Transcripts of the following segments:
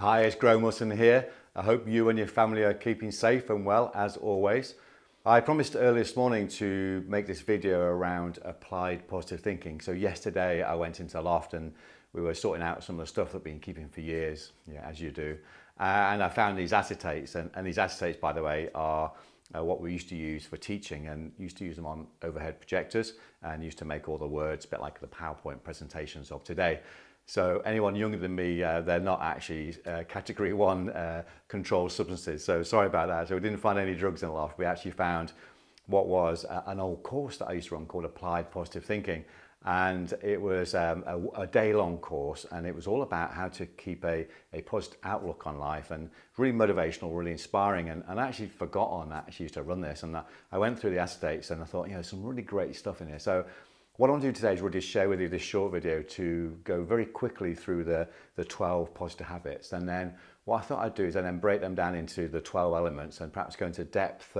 Hi, it's Graham Wilson here. I hope you and your family are keeping safe and well as always. I promised earlier this morning to make this video around applied positive thinking. So yesterday I went into the loft and we were sorting out some of the stuff that I've been keeping for years, as you do. And I found these acetates, and these acetates, by the way, are what we used to use for teaching, and used to use them on overhead projectors and used to make all the words, a bit like the PowerPoint presentations of today. So anyone younger than me, they're not actually category 1 controlled substances. So sorry about that. So we didn't find any drugs in the loft. We actually found what was an old course that I used to run called Applied Positive Thinking. And it was a day-long course, and it was all about how to keep a positive outlook on life, and really motivational, really inspiring. And I actually forgot on that. I actually used to run this, and I went through the acetates and I thought, some really great stuff in here. So what I want to do today is really share with you this short video to go very quickly through the 12 positive habits. And then what I thought I'd do is then break them down into the 12 elements and perhaps go into depth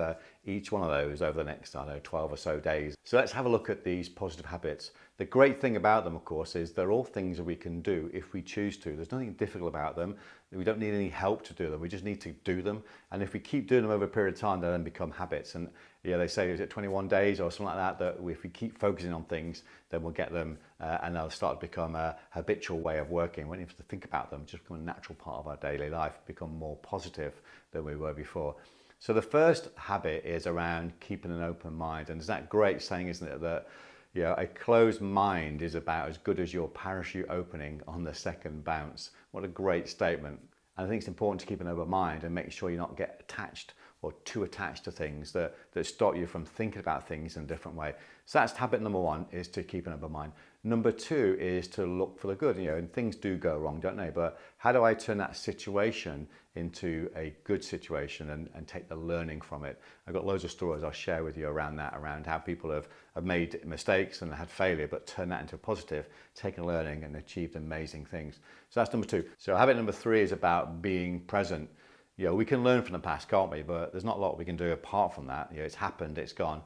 each one of those over the next, 12 or so days. So let's have a look at these positive habits. The great thing about them, of course, is they're all things that we can do if we choose to. There's nothing difficult about them. We don't need any help to do them. We just need to do them. And if we keep doing them over a period of time, they then become habits. And they say, is it 21 days or something like that, that if we keep focusing on things, then we'll get them and they'll start to become a habitual way of working. We don't have to think about them, just become a natural part of our daily life, become more positive than we were before. So the first habit is around keeping an open mind. And it's that great saying, isn't it, that a closed mind is about as good as your parachute opening on the second bounce. What a great statement. And I think it's important to keep an open mind and make sure you not get attached or too attached to things that stop you from thinking about things in a different way. So that's habit number 1, is to keep an open mind. Number 2 is to look for the good. And things do go wrong, don't they? But how do I turn that situation into a good situation and take the learning from it? I've got loads of stories I'll share with you around that, around how people have made mistakes and had failure, but turned that into a positive, taken learning and achieved amazing things. So that's number 2. So habit number 3 is about being present. We can learn from the past, can't we? But there's not a lot we can do apart from that. It's happened, it's gone.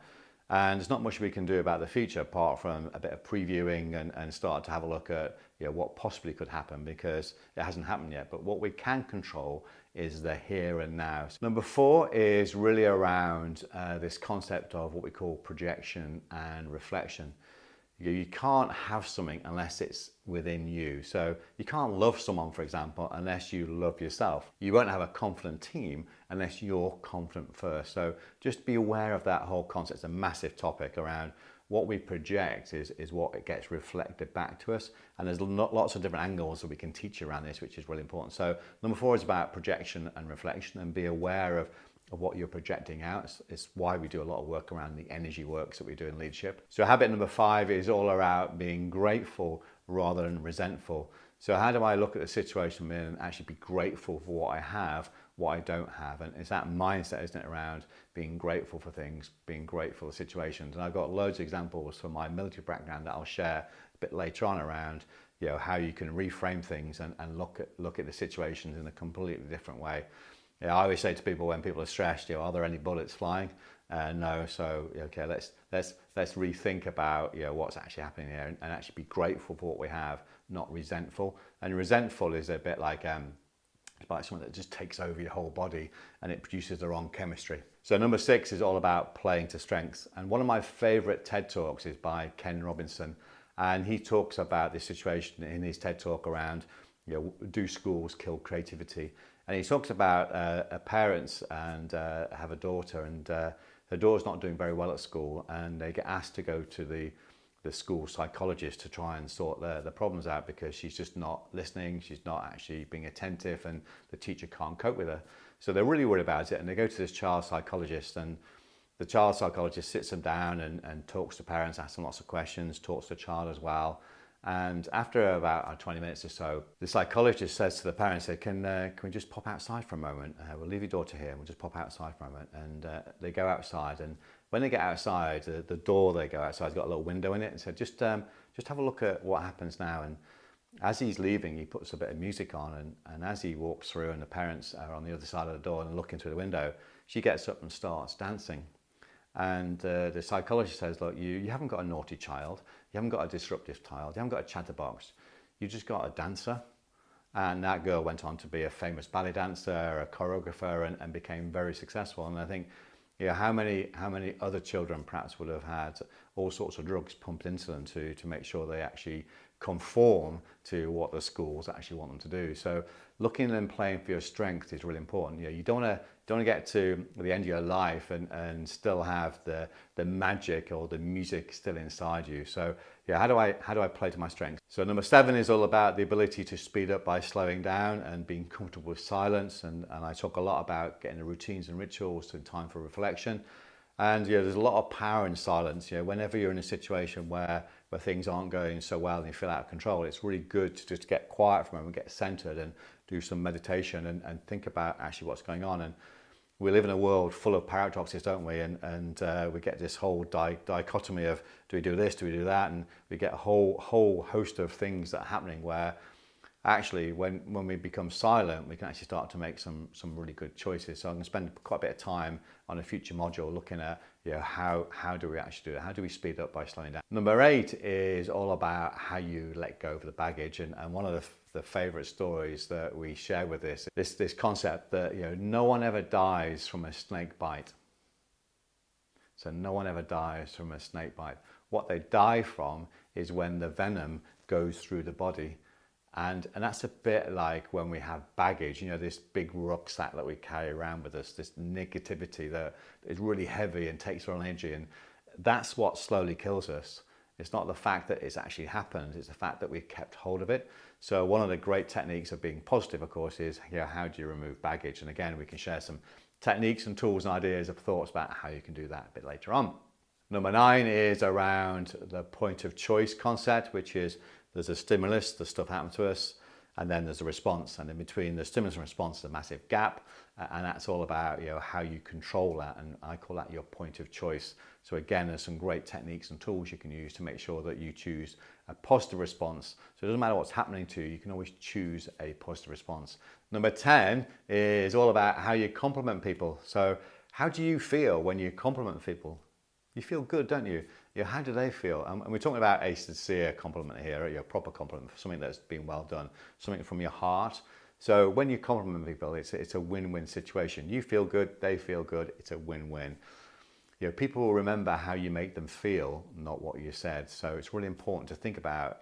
And there's not much we can do about the future apart from a bit of previewing and start to have a look at what possibly could happen, because it hasn't happened yet. But what we can control is the here and now. So number 4 is really around this concept of what we call projection and reflection. You can't have something unless it's within you. So you can't love someone, for example, unless you love yourself. You won't have a confident team unless you're confident first. So just be aware of that whole concept. It's a massive topic around what we project is what it gets reflected back to us. And there's lots of different angles that we can teach around this, which is really important. So number 4 is about projection and reflection, and be aware of what you're projecting out. It's why we do a lot of work around the energy works that we do in leadership. So habit number 5 is all about being grateful rather than resentful. So how do I look at the situation and actually be grateful for what I have, what I don't have? And it's that mindset, isn't it, around being grateful for things, being grateful for situations. And I've got loads of examples from my military background that I'll share a bit later on around how you can reframe things and look at the situations in a completely different way. I always say to people when people are stressed, are there any bullets flying? No. So okay, let's rethink about what's actually happening here, and actually be grateful for what we have, not resentful. And resentful is a bit like it's like something that just takes over your whole body and it produces the wrong chemistry. So number 6 is all about playing to strengths. And one of my favorite TED Talks is by Ken Robinson, and he talks about this situation in his TED Talk around do schools kill creativity? And he talks about parents and have a daughter, and her daughter's not doing very well at school, and they get asked to go to the school psychologist to try and sort the problems out, because she's just not listening, she's not actually being attentive, and the teacher can't cope with her. So they're really worried about it, and they go to this child psychologist, and the child psychologist sits them down and talks to parents, asks them lots of questions, talks to the child as well. And after about 20 minutes or so, the psychologist says to the parents, can we just pop outside for a moment? We'll leave your daughter here and we'll just pop outside for a moment. And they go outside, and when they get outside, the door they go outside has got a little window in it, and said, just have a look at what happens now. And as he's leaving, he puts a bit of music on, and as he walks through and the parents are on the other side of the door and looking through the window, she gets up and starts dancing. And the psychologist says, look, you haven't got a naughty child, you haven't got a disruptive child, you haven't got a chatterbox, you've just got a dancer. And that girl went on to be a famous ballet dancer, a choreographer, and became very successful. And I think, yeah, how many other children perhaps would have had all sorts of drugs pumped into them to make sure they actually conform to what the schools actually want them to do. So looking and playing for your strength is really important. You don't want to get to the end of your life and still have the magic or the music still inside you. So yeah, how do I play to my strengths? So number 7 is all about the ability to speed up by slowing down and being comfortable with silence. And I talk a lot about getting the routines and rituals to time for reflection. And there's a lot of power in silence. Whenever you're in a situation where things aren't going so well and you feel out of control, it's really good to just get quiet for a moment, get centered and do some meditation and think about actually what's going on. And we live in a world full of paradoxes, don't we? And we get this whole dichotomy of, do we do this, do we do that? And we get a whole host of things that are happening where actually when we become silent, we can actually start to make some really good choices. So I'm going to spend quite a bit of time on a future module looking at how do we actually do it? How do we speed up by slowing down? Number 8 is all about how you let go of the baggage. And one of the favorite stories that we share with this concept that no one ever dies from a snake bite. So no one ever dies from a snake bite. What they die from is when the venom goes through the body. And that's a bit like when we have baggage, this big rucksack that we carry around with us, this negativity that is really heavy and takes our energy. And that's what slowly kills us. It's not the fact that it's actually happened, it's the fact that we've kept hold of it. So one of the great techniques of being positive, of course, is how do you remove baggage? And again, we can share some techniques and tools and ideas of thoughts about how you can do that a bit later on. Number 9 is around the point of choice concept, which is there's a stimulus, the stuff happened to us, and then there's a response. And in between the stimulus and response is a massive gap. And that's all about how you control that. And I call that your point of choice. So again, there's some great techniques and tools you can use to make sure that you choose a positive response. So it doesn't matter what's happening to you, you can always choose a positive response. Number 10 is all about how you compliment people. So how do you feel when you compliment people? You feel good, don't you? How do they feel? And we're talking about a sincere compliment here, a proper compliment, something that's been well done, something from your heart. So when you compliment people, it's a win-win situation. You feel good, they feel good, it's a win-win. People will remember how you make them feel, not what you said. So it's really important to think about,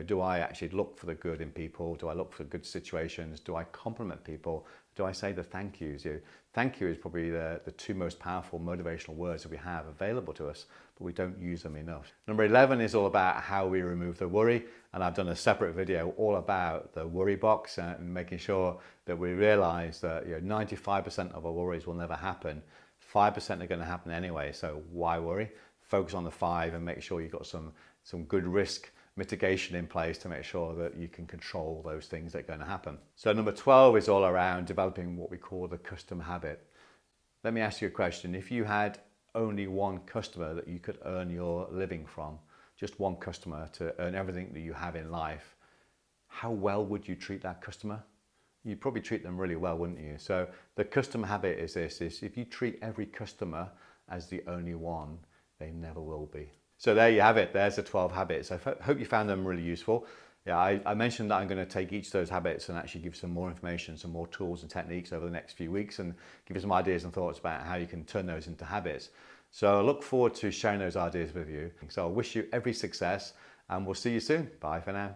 do I actually look for the good in people? Do I look for good situations? Do I compliment people? Do I say the thank yous? Thank you is probably the 2 most powerful motivational words that we have available to us, but we don't use them enough. Number 11 is all about how we remove the worry. And I've done a separate video all about the worry box and making sure that we realize that 95% of our worries will never happen. 5% are going to happen anyway, so why worry? Focus on the 5 and make sure you've got some good risk mitigation in place to make sure that you can control those things that are going to happen. So number 12 is all around developing what we call the custom habit. Let me ask you a question. If you had only one customer that you could earn your living from, just one customer to earn everything that you have in life, how well would you treat that customer? You'd probably treat them really well, wouldn't you? So the custom habit is this, is if you treat every customer as the only one, they never will be. So there you have it. There's the 12 habits. I hope you found them really useful. I mentioned that I'm going to take each of those habits and actually give some more information, some more tools and techniques over the next few weeks and give you some ideas and thoughts about how you can turn those into habits. So I look forward to sharing those ideas with you. So I wish you every success and we'll see you soon. Bye for now.